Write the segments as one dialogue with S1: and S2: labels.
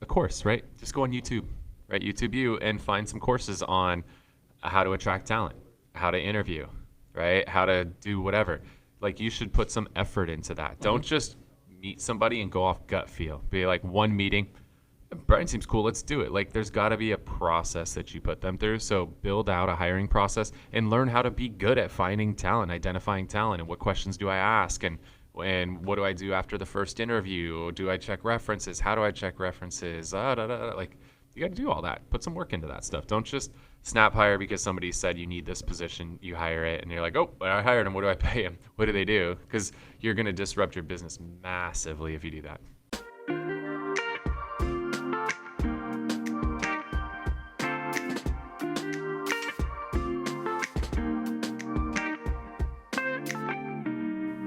S1: a course, right? Just go on YouTube, right? YouTube U and find some courses on how to attract talent, how to interview, right? How to do whatever. Like, you should put some effort into that. Don't just meet somebody and go off gut feel. Be like, one meeting, Bryan seems cool, let's do it. Like, there's got to be a process that you put them through. So build out a hiring process and learn how to be good at finding talent, identifying talent, and what questions do I ask, and what do I do after the first interview? Do I check references? How do I check references? Like, you got to do all that. Put some work into that stuff. Don't just snap hire because somebody said you need this position. You hire it, and you're like, oh, I hired him. What do I pay him? What do they do? Because you're going to disrupt your business massively if you do that.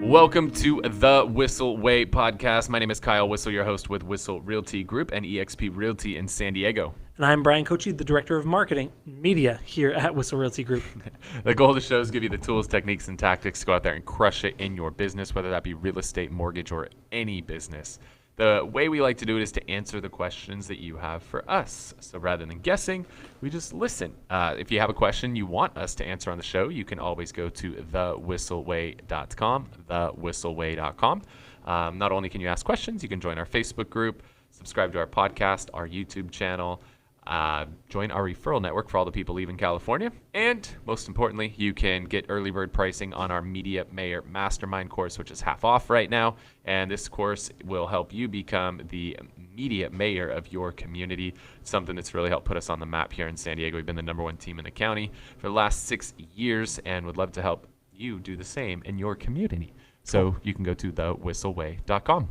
S1: Welcome to the Whissel Way Podcast. My name is Kyle Whissel, your host with Whissel Realty Group and eXp Realty in San Diego.
S2: And I'm Bryan Koci, the Director of Marketing and Media here at Whissel Realty Group.
S1: The goal of the show is to give you the tools, techniques, and tactics to go out there and crush it in your business, whether that be real estate, mortgage, or any business. The way we like to do it is to answer the questions that you have for us. So rather than guessing, we just listen. If you have a question you want us to answer on the show, you can always go to thewhisselway.com, thewhisselway.com. Not only can you ask questions, you can join our Facebook group, subscribe to our podcast, our YouTube channel, join our referral network for all the people leaving California, and most importantly, you can get early bird pricing on our Media Mayor Mastermind course, which is half off right now. And this course will help you become the media mayor of your community, something that's really helped put us on the map here in San Diego. We've been the #1 team in the county for the last 6 years and would love to help you do the same in your community. So you can go to thewhisselway.com.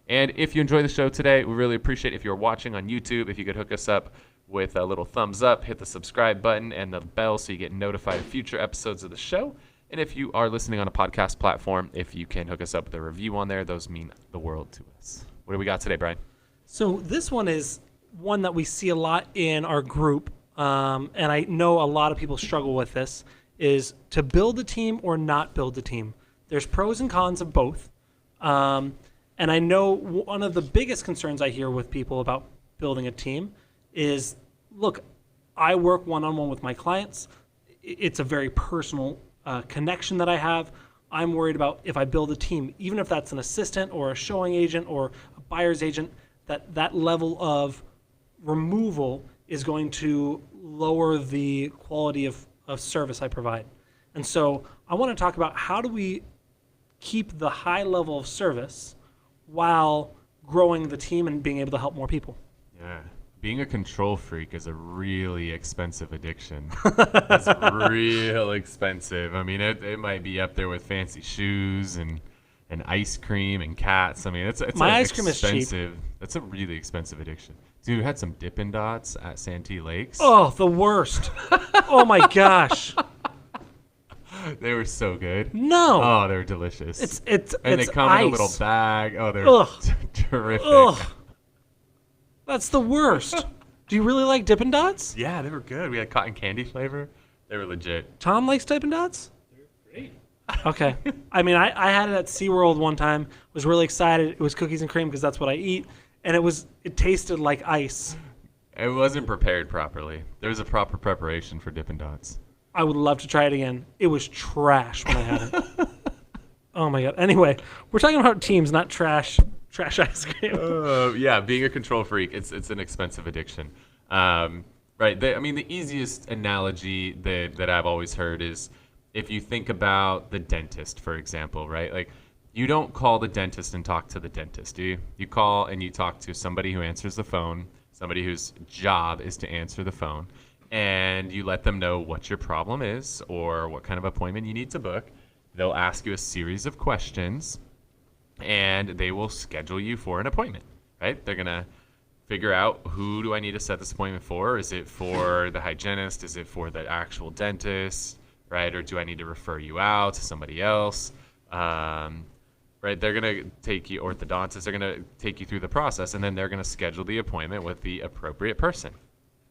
S1: And if you enjoy the show today, we really appreciate if you're watching on YouTube, if you could hook us up with a little thumbs up, hit the subscribe button and the bell so you get notified of future episodes of the show. And if you are listening on a podcast platform, if you can hook us up with a review on there, those mean the world to us. What do we got today, Bryan?
S2: So this one is one that we see a lot in our group, and I know a lot of people struggle with this, is to build a team or not build a team. There's pros and cons of both. And I know one of the biggest concerns I hear with people about building a team is, look, I work one-on-one with my clients. It's a very personal connection that I have. I'm worried about if I build a team, even if that's an assistant or a showing agent or a buyer's agent, that level of removal is going to lower the quality of service I provide. And so I want to talk about how do we keep the high level of service while growing the team and being able to help more people.
S1: Yeah. Being a control freak is a really expensive addiction. It's real expensive. I mean, it might be up there with fancy shoes and ice cream and cats. I mean, it's
S2: my
S1: an
S2: ice cream is cheap.
S1: That's a really expensive addiction. Dude, we had some Dippin' Dots at Santee Lakes.
S2: Oh, the worst. Oh my gosh.
S1: They were so good.
S2: No.
S1: Oh, they were delicious.
S2: It's
S1: they come
S2: ice.
S1: in a little bag. Oh, they're terrific.
S2: Ugh. That's the worst. Do you really like Dippin' Dots?
S1: Yeah, they were good. We had cotton candy flavor. They were legit.
S2: Tom likes Dippin' Dots?
S1: They're great.
S2: Okay. I mean, I had it at SeaWorld one time. Was really excited. It was cookies and cream because that's what I eat. And it tasted like ice.
S1: It wasn't prepared properly. There was a proper preparation for Dippin' Dots.
S2: I would love to try it again. It was trash when I had it. Oh my God. Anyway, we're talking about teams, not trash ice cream.
S1: Yeah, being a control freak, it's an expensive addiction. Right. The easiest analogy that I've always heard is if you think about the dentist, for example, right? Like, you don't call the dentist and talk to the dentist, do you? You call and you talk to somebody who answers the phone, somebody whose job is to answer the phone, and you let them know what your problem is or what kind of appointment you need to book. They'll ask you a series of questions, and they will schedule you for an appointment, right? They're going to figure out, who do I need to set this appointment for? Is it for the hygienist? Is it for the actual dentist, right? Or do I need to refer you out to somebody else? Right? They're going to take you, orthodontists, they're going to take you through the process, and then they're going to schedule the appointment with the appropriate person.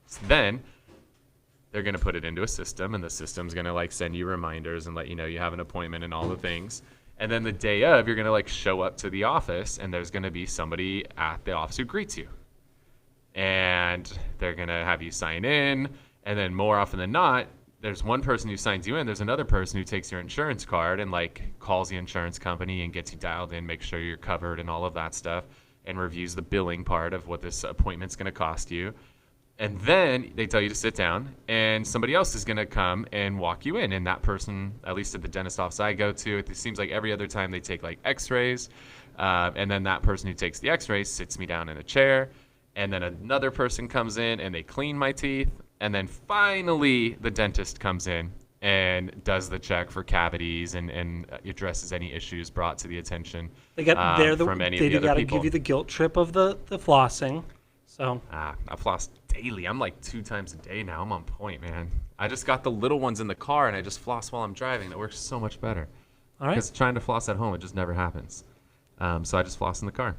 S1: So then they're going to put it into a system, and the system's going to send you reminders and let you know you have an appointment and all the things. And then the day of, you're going to show up to the office, and there's going to be somebody at the office who greets you. and they're going to have you sign in. And then more often than not, there's one person who signs you in. There's another person who takes your insurance card and like calls the insurance company and gets you dialed in, make sure you're covered and all of that stuff, and reviews the billing part of what this appointment's going to cost you. And then they tell you to sit down, and somebody else is going to come and walk you in. And that person, at least at the dentist office I go to, it seems like every other time they take like x-rays. And then that person who takes the x-rays sits me down in a chair. And then another person comes in and they clean my teeth. And then finally the dentist comes in and does the check for cavities and addresses any issues brought to the attention from any of the other people.
S2: Give you the guilt trip of the flossing. So
S1: I floss daily. I'm like 2 times a day now. I'm on point, man. I just got the little ones in the car, and I just floss while I'm driving. That works so much better.
S2: All right.
S1: Because trying to floss at home, it just never happens. So I just floss in the car.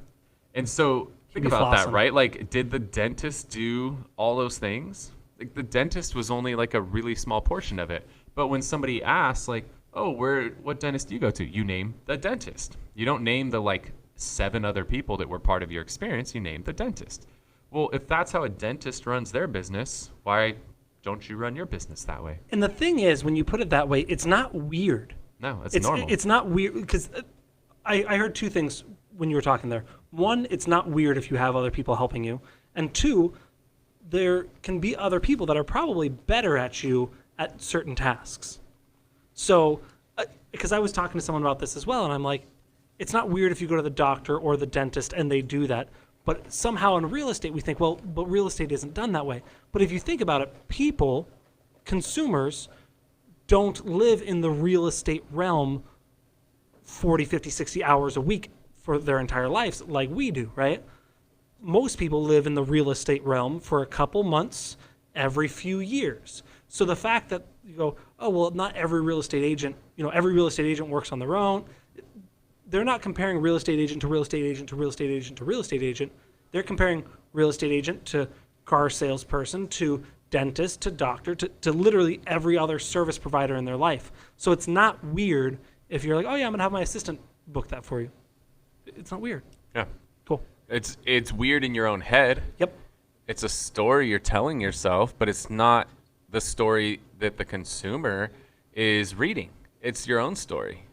S1: And so think about that, right? Like, did the dentist do all those things? Like, the dentist was only like a really small portion of it. But when somebody asks, like, oh, what dentist do you go to? You name the dentist. You don't name the like 7 other people that were part of your experience. You name the dentist. Well, if that's how a dentist runs their business, why don't you run your business that way?
S2: And the thing is, when you put it that way, it's not weird.
S1: No, it's normal.
S2: It's not weird because I heard 2 things when you were talking there. 1, it's not weird if you have other people helping you. And 2, there can be other people that are probably better at you at certain tasks. So, because I was talking to someone about this as well, and I'm like, it's not weird if you go to the doctor or the dentist and they do that. But somehow in real estate, we think, well, but real estate isn't done that way. But if you think about it, people, consumers, don't live in the real estate realm 40, 50, 60 hours a week for their entire lives like we do, right? Most people live in the real estate realm for a couple months every few years. So the fact that you go, oh, well, not every real estate agent, every real estate agent works on their own. They're not comparing real estate agent to real estate agent to real estate agent to real estate agent. They're comparing real estate agent to car salesperson to dentist to doctor to literally every other service provider in their life. So it's not weird if you're like, oh yeah, I'm gonna have my assistant book that for you. It's not weird.
S1: Yeah.
S2: Cool.
S1: It's weird in your own head.
S2: Yep.
S1: It's a story you're telling yourself, but it's not the story that the consumer is reading. It's your own story.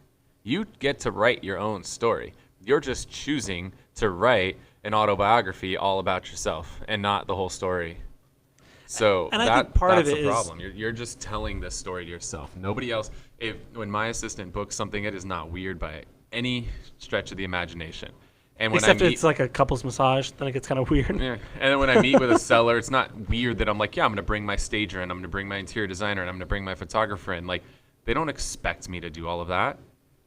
S1: You get to write your own story. You're just choosing to write an autobiography all about yourself and not the whole story. So
S2: and I think part
S1: that's
S2: of it
S1: the problem. You're just telling this story to yourself. Nobody else. When my assistant books something, it is not weird by any stretch of the imagination. And when
S2: Except it's like a couple's massage, then it gets kind of weird.
S1: Yeah. And then when I meet with a seller, it's not weird that I'm like, yeah, I'm going to bring my stager and I'm going to bring my interior designer and I'm going to bring my photographer in. Like, they don't expect me to do all of that.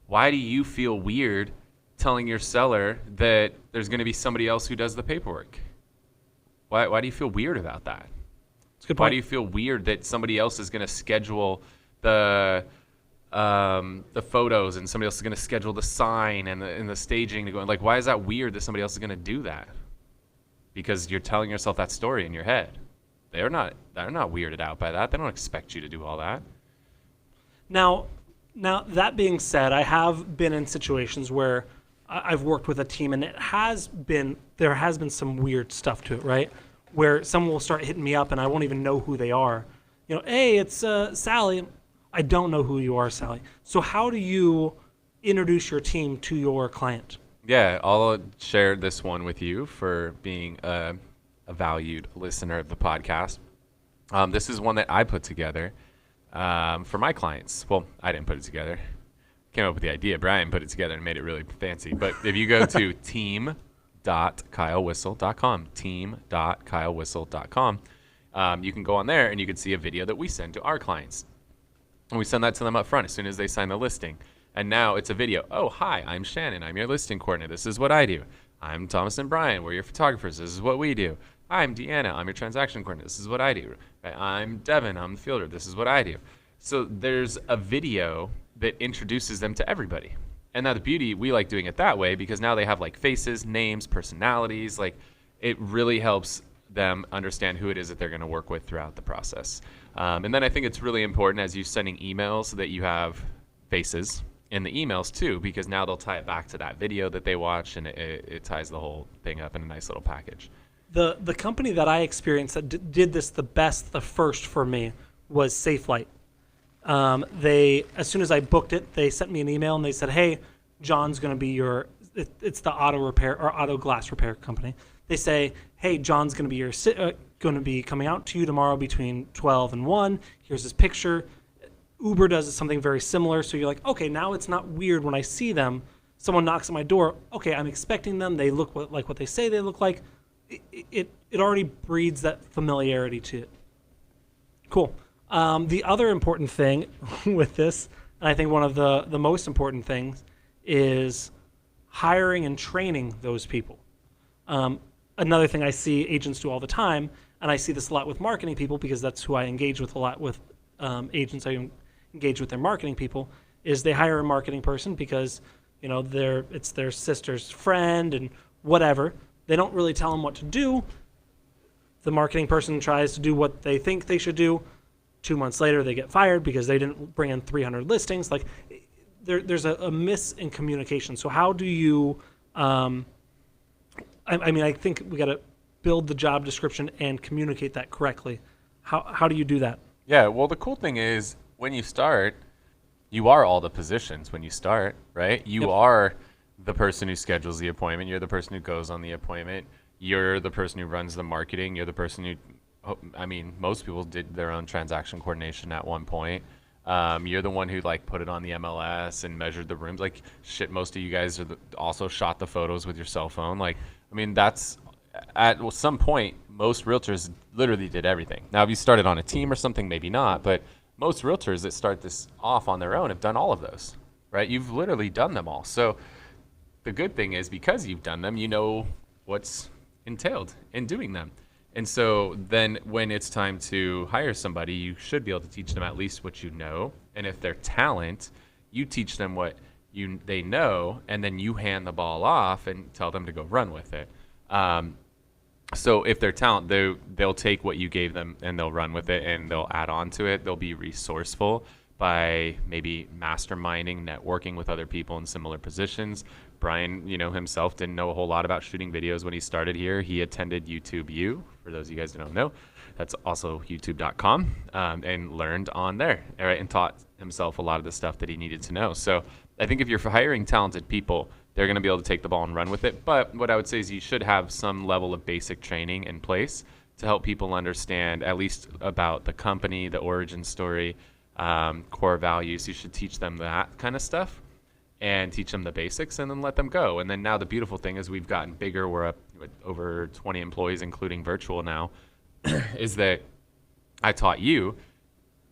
S1: Why do you feel weird telling your seller that there's going to be somebody else who does the paperwork? Why do you feel weird about that?
S2: That's a good point.
S1: Why do you feel weird that somebody else is going to schedule the photos and somebody else is going to schedule the sign and the staging to go? Like, why is that weird that somebody else is going to do that? Because you're telling yourself that story in your head. They're not weirded out by that. They don't expect you to do all that.
S2: Now, that being said, I have been in situations where I've worked with a team, and there has been some weird stuff to it, right? Where someone will start hitting me up, and I won't even know who they are. Hey, it's Sally. I don't know who you are, Sally. So how do you introduce your team to your client?
S1: Yeah, I'll share this one with you for being a valued listener of the podcast. This is one that I put together for my clients. Well, I didn't put it together. Came up with the idea. Brian put it together and made it really fancy. But if you go to team.kylewhissel.com, team.kylewhissel.com, you can go on there and you can see a video that we send to our clients. And we send that to them up front as soon as they sign the listing. And now it's a video. Oh, hi, I'm Shannon. I'm your listing coordinator. This is what I do. I'm Thomas and Brian. We're your photographers. This is what we do. I'm Deanna. I'm your transaction coordinator. This is what I do. I'm Devin. I'm the fielder. This is what I do. So there's a video that introduces them to everybody. And now the beauty, we like doing it that way because now they have like faces, names, personalities. Like, it really helps them understand who it is that they're going to work with throughout the process. And then I think it's really important as you're sending emails that you have faces in the emails too, because now they'll tie it back to that video that they watch, and it ties the whole thing up in a nice little package.
S2: The company that I experienced that did this the best, the first for me, was SafeLight. They, as soon as I booked it, they sent me an email and they said, "Hey, John's going to be it's the auto repair or auto glass repair company." They say, "Hey, John's going to be going to be coming out to you tomorrow between 12 and 1. Here's his picture." Uber does something very similar, so you're like, okay, now it's not weird when I see them. Someone knocks at my door. Okay, I'm expecting them. They look like what they say they look like. It already breeds that familiarity to it. Cool. The other important thing with this, and I think one of the most important things, is hiring and training those people. Another thing I see agents do all the time, and I see this a lot with marketing people because that's who I engage with a lot with agents. I engage with their marketing people, is they hire a marketing person because it's their sister's friend and whatever. They don't really tell them what to do. The marketing person tries to do what they think they should do. 2 months later, they get fired because they didn't bring in 300 listings. Like, there's a miss in communication. So how do you? I think we got to build the job description and communicate that correctly. How do you do that?
S1: Yeah, well, the cool thing is when you start, you are all the positions when you start, right? You are the person who schedules the appointment. You're the person who goes on the appointment. You're the person who runs the marketing. You're the person who, most people did their own transaction coordination at one point. You're the one who put it on the MLS and measured the rooms. Most of you guys also shot the photos with your cell phone. That's at some point, most realtors literally did everything. Now, if you started on a team or something, maybe not, but most realtors that start this off on their own have done all of those, right? You've literally done them all. So the good thing is because you've done them, you know what's entailed in doing them. And so then when it's time to hire somebody, you should be able to teach them at least what you know. And if they're talent, you teach them what they know, and then you hand the ball off and tell them to go run with it. So if they're talent, they'll take what you gave them and they'll run with it and they'll add on to it. They'll be resourceful by maybe masterminding, networking with other people in similar positions. Bryan, himself didn't know a whole lot about shooting videos when he started here. He attended YouTube U, for those of you guys who don't know. That's also youtube.com, and learned on there, right, and taught himself a lot of the stuff that he needed to know. So I think if you're hiring talented people, they're going to be able to take the ball and run with it. But what I would say is you should have some level of basic training in place to help people understand at least about the company, the origin story, core values. You should teach them that kind of stuff and teach them the basics and then let them go. And then now the beautiful thing is we've gotten bigger. We're up with over 20 employees, including virtual now, is that I taught you,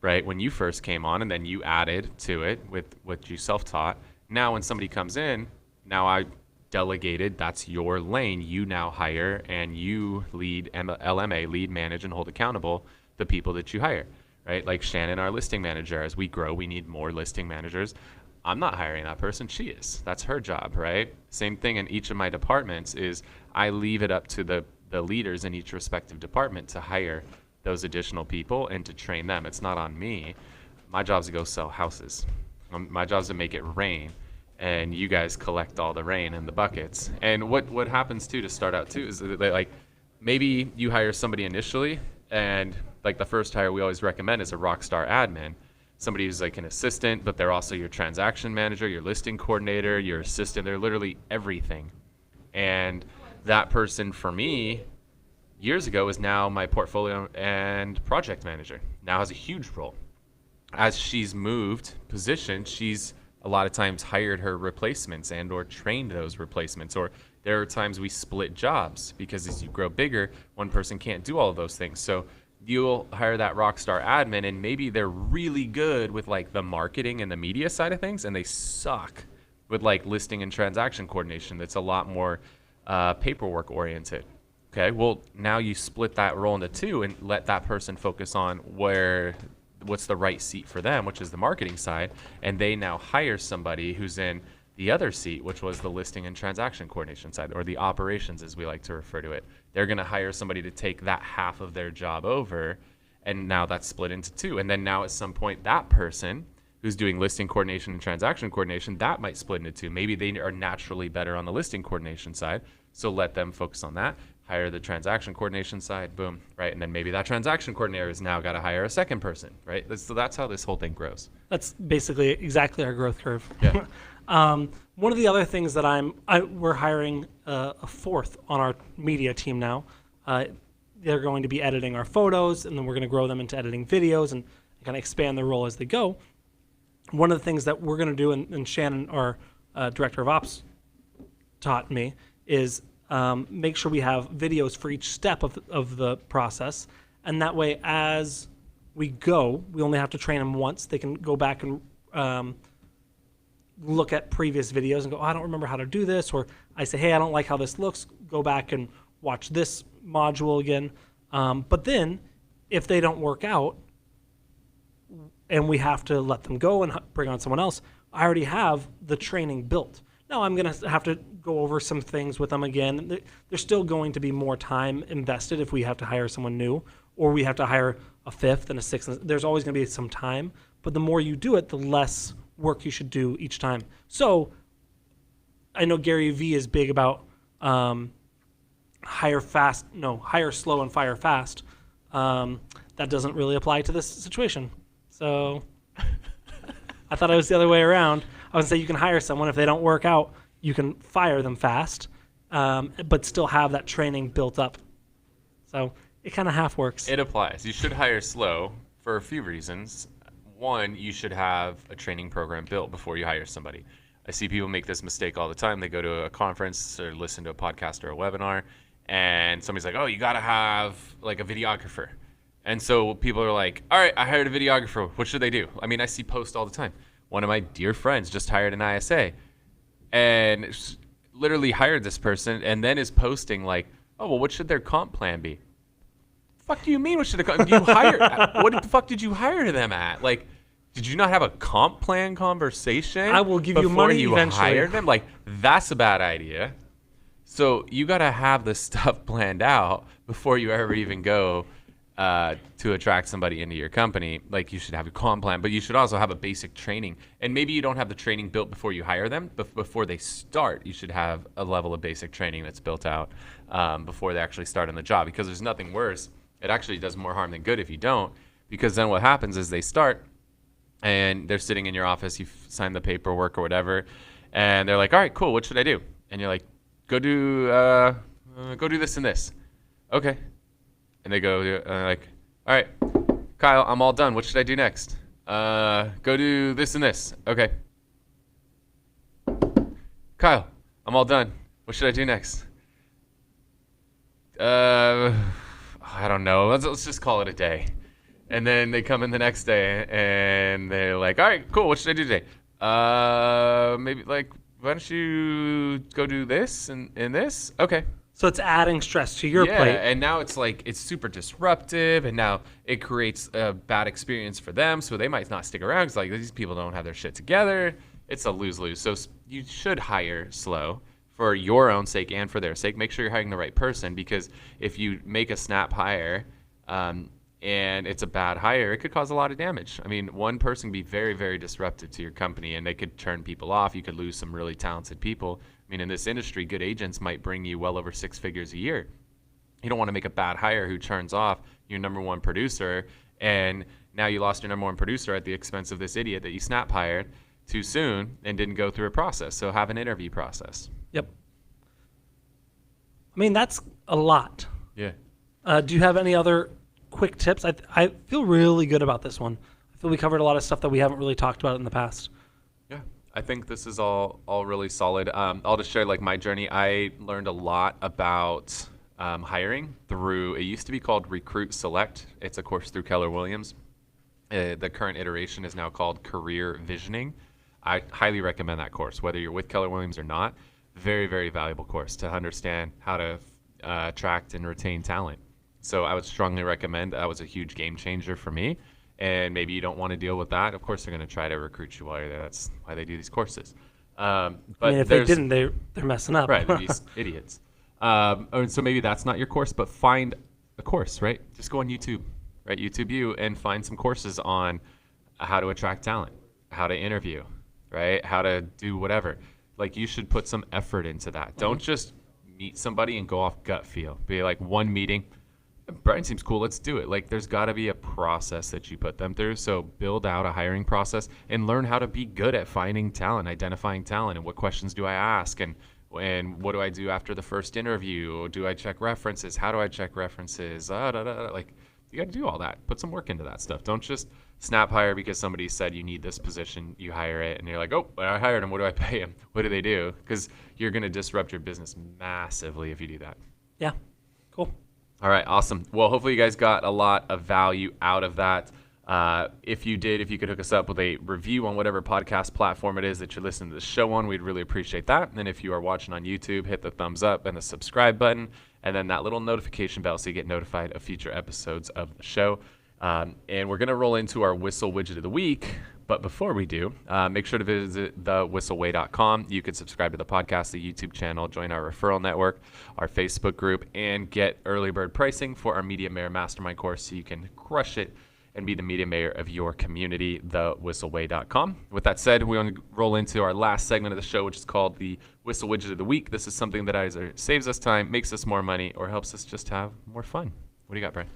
S1: right, when you first came on, and then you added to it with what you self-taught. Now when somebody comes in, now I delegated, that's your lane. You now hire and you lead LMA, lead, manage, and hold accountable the people that you hire, right? Like Shannon, our listing manager, as we grow, we need more listing managers. I'm not hiring that person, she is. That's her job, right? Same thing in each of my departments is I leave it up to the leaders in each respective department to hire those additional people and to train them. It's not on me. My job is to go sell houses. My job is to make it rain. And you guys collect all the rain in the buckets. And what happens too to start out too is that maybe you hire somebody initially, and the first hire we always recommend is a rock star admin, somebody who's an assistant, but they're also your transaction manager, your listing coordinator, your assistant. They're literally everything. And that person for me years ago is now my portfolio and project manager. Now has a huge role. As she's moved position, she's a lot of times hired her replacements and or trained those replacements, or there are times we split jobs because as you grow bigger, one person can't do all of those things. So you'll hire that rock star admin and maybe they're really good with the marketing and the media side of things, and they suck with listing and transaction coordination. That's a lot more paperwork oriented. Okay, well now you split that role into two and let that person focus on what's the right seat for them, which is the marketing side, and they now hire somebody who's in the other seat, which was the listing and transaction coordination side, or the operations as we like to refer to it. They're going to hire somebody to take that half of their job over, and now that's split into two. And then now at some point that person who's doing listing coordination and transaction coordination, that might split into two. Maybe they are naturally better on the listing coordination side, so let them focus on that. hire the transaction coordination side, boom, right? And then maybe that transaction coordinator has now got to hire a second person, right? So that's how this whole thing grows.
S2: That's basically exactly our growth curve.
S1: Yeah.
S2: One of the other things that we're hiring a fourth on our media team now. They're going to be editing our photos, and then we're going to grow them into editing videos and kind of expand their role as they go. One of the things that we're going to do, and Shannon, our director of ops, taught me, is make sure we have videos for each step of the process. And that way, as we go, we only have to train them once. They can go back and look at previous videos and go, oh, I don't remember how to do this. Or I say, hey, I don't like how this looks. Go back and watch this module again. But then if they don't work out and we have to let them go and bring on someone else, I already have the training built. Now I'm going to have to go over some things with them again. There's still going to be more time invested if we have to hire someone new, or we have to hire a fifth and a sixth. There's always going to be some time, but the more you do it, the less work you should do each time. So I know Gary Vee is big about hire slow and fire fast. That doesn't really apply to this situation. So I thought it was the other way around. I would say you can hire someone. If they don't work out, you can fire them fast, but still have that training built up. So it kind of half works.
S1: It applies. You should hire slow for a few reasons. One, you should have a training program built before you hire somebody. I see people make this mistake all the time. They go to a conference or listen to a podcast or a webinar, and somebody's like, oh, you got to have like a videographer. And so people are like, all right, I hired a videographer. What should they do? I mean, I see posts all the time. One of my dear friends just hired an ISA and literally hired this person and then is posting like, oh, well, what should their comp plan be? Fuck do you mean what should you hire? What the fuck did you hire them at? Like, did you not have a comp plan conversation?
S2: I will give you money
S1: before you
S2: eventually.
S1: hired them? Like, that's a bad idea. So you got to have this stuff planned out before you ever even go to attract somebody into your company. Like, you should have a comp plan, but you should also have a basic training. And maybe you don't have the training built before you hire them, but before they start, you should have a level of basic training that's built out before they actually start on the job, because there's nothing worse. It actually does more harm than good if you don't, because then what happens is they start and they're sitting in your office, you sign the paperwork or whatever, and they're like, all right, cool, what should I do? And you're like, go do this and this. Okay. And they go, like, all right, Kyle, I'm all done. What should I do next? Go do this and this. Okay. Kyle, I'm all done. What should I do next? I don't know. Let's just call it a day. And then they come in the next day and they're like, all right, cool. What should I do today? Maybe like, why don't you go do this and this? Okay.
S2: So it's adding stress to your plate.
S1: Yeah, and now it's like it's super disruptive, and now it creates a bad experience for them, so they might not stick around because like these people don't have their shit together. It's a lose-lose. So you should hire slow for your own sake and for their sake. Make sure you're hiring the right person, because if you make a snap hire and it's a bad hire, it could cause a lot of damage. I mean, one person can be very, very disruptive to your company, and they could turn people off. You could lose some really talented people. I mean, in this industry, good agents might bring you well over 6 figures a year. You don't want to make a bad hire who turns off your number one producer, and now you lost your number one producer at the expense of this idiot that you snap hired too soon and didn't go through a process. So have an interview process.
S2: Yep. I mean, that's a lot.
S1: Yeah.
S2: Do you have any other quick tips? I feel really good about this one. I feel we covered a lot of stuff that we haven't really talked about in the past.
S1: Yeah, I think this is all really solid. I'll just share like my journey. I learned a lot about hiring through, it used to be called Recruit Select. It's a course through Keller Williams. The current iteration is now called Career Visioning. I highly recommend that course, whether you're with Keller Williams or not. Very, very valuable course to understand how to attract and retain talent. So I would strongly recommend. That was a huge game changer for me. And maybe you don't want to deal with that. Of course, they're going to try to recruit you while you're there. That's why they do these courses. But
S2: I mean, if they didn't, they're messing up.
S1: Right, they're these idiots. So maybe that's not your course, but find a course, right? Just go on YouTube, right? YouTube U, and find some courses on how to attract talent, how to interview, right? How to do whatever. Like, you should put some effort into that. Don't just meet somebody and go off gut feel. Be like one meeting, Bryan seems cool, let's do it. Like there's got to be a process that you put them through. So build out a hiring process and learn how to be good at finding talent, identifying talent, and what questions do I ask, and what do I do after the first interview? Do I check references? How do I check references? Like you got to do all that. Put some work into that stuff. Don't just snap hire because somebody said you need this position. You hire it and you're like, oh, I hired him. What do I pay him? What do they do? Because you're going to disrupt your business massively if you do that.
S2: Yeah, cool.
S1: All right, awesome. Well, hopefully you guys got a lot of value out of that. If you could hook us up with a review on whatever podcast platform it is that you're listening to the show on, we'd really appreciate that. And if you are watching on YouTube, hit the thumbs up and the subscribe button, and then that little notification bell so you get notified of future episodes of the show. And we're going to roll into our Whissel Widget of the Week. But before we do, make sure to visit thewhisselway.com. You can subscribe to the podcast, the YouTube channel, join our referral network, our Facebook group, and get early bird pricing for our Media Mayor Mastermind course so you can crush it and be the media mayor of your community, thewhisselway.com. With that said, we want to roll into our last segment of the show, which is called the Whissel Widget of the Week. This is something that either saves us time, makes us more money, or helps us just have more fun. What do you got, Bryan?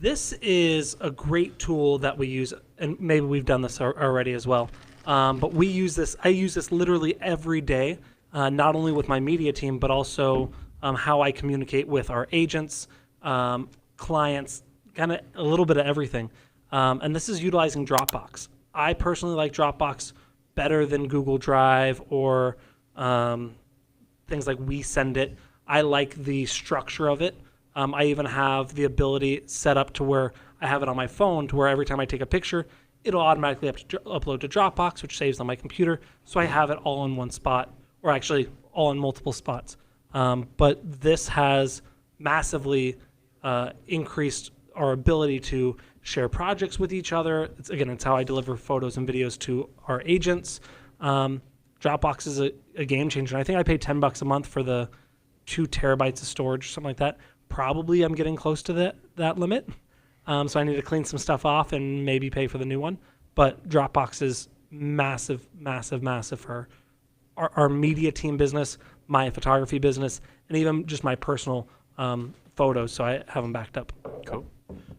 S2: This is a great tool that we use, and maybe we've done this already as well. But we use this. I use this literally every day, not only with my media team, but also how I communicate with our agents, clients, kind of a little bit of everything. And this is utilizing Dropbox. I personally like Dropbox better than Google Drive or things like WeSendIt. I like the structure of it. I even have the ability set up to where I have it on my phone to where every time I take a picture, it'll automatically upload to Dropbox, which saves on my computer. So I have it all in one spot, or actually all in multiple spots. But this has massively increased our ability to share projects with each other. It's how I deliver photos and videos to our agents. Dropbox is a game changer. I think I pay $10 a month for the 2 terabytes of storage, something like that. Probably I'm getting close to that limit. So I need to clean some stuff off and maybe pay for the new one. But Dropbox is massive, massive, massive for our media team business, my photography business, and even just my personal photos. So I have them backed up.
S1: Cool.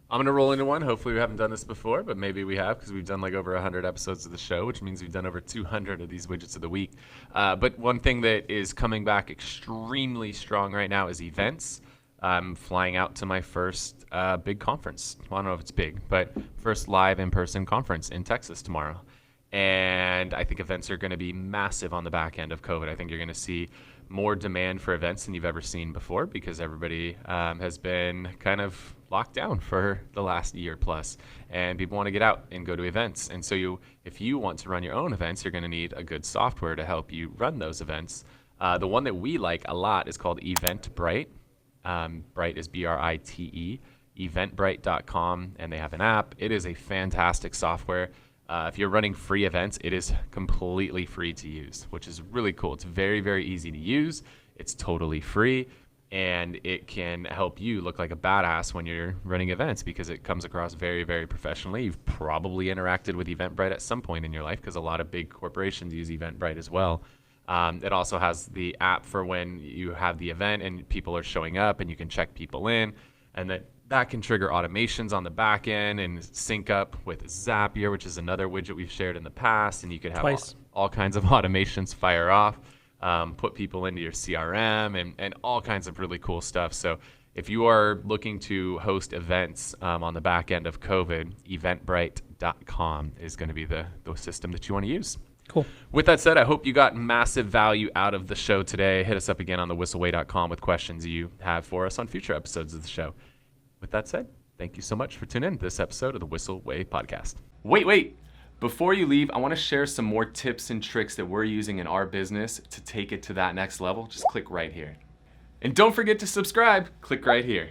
S1: I'm going to roll into one. Hopefully we haven't done this before, but maybe we have because we've done like over 100 episodes of the show, which means we've done over 200 of these widgets of the week. But one thing that is coming back extremely strong right now is events. I'm flying out to my first big conference. Well, I don't know if it's big, but first live in-person conference in Texas tomorrow. And I think events are going to be massive on the back end of COVID. I think you're going to see more demand for events than you've ever seen before because everybody has been kind of locked down for the last year plus. And people want to get out and go to events. And so if you want to run your own events, you're going to need a good software to help you run those events. The one that we like a lot is called Eventbrite. Brite is Brite, eventbrite.com, and they have an app. It is a fantastic software. If you're running free events, it is completely free to use, which is really cool. It's very, very easy to use. It's totally free, and it can help you look like a badass when you're running events because it comes across very, very professionally. You've probably interacted with Eventbrite at some point in your life because a lot of big corporations use Eventbrite as well. It also has the app for when you have the event and people are showing up and you can check people in, and that can trigger automations on the back end and sync up with Zapier, which is another widget we've shared in the past, and you could have all kinds of automations fire off, put people into your CRM and all kinds of really cool stuff. So if you are looking to host events on the back end of COVID, eventbrite.com is going to be the system that you want to use.
S2: Cool.
S1: With that said, I hope you got massive value out of the show today. Hit us up again on thewhisselway.com with questions you have for us on future episodes of the show. With that said, thank you so much for tuning in to this episode of the Whissel Way Podcast. Wait. Before you leave, I want to share some more tips and tricks that we're using in our business to take it to that next level. Just click right here. And don't forget to subscribe. Click right here.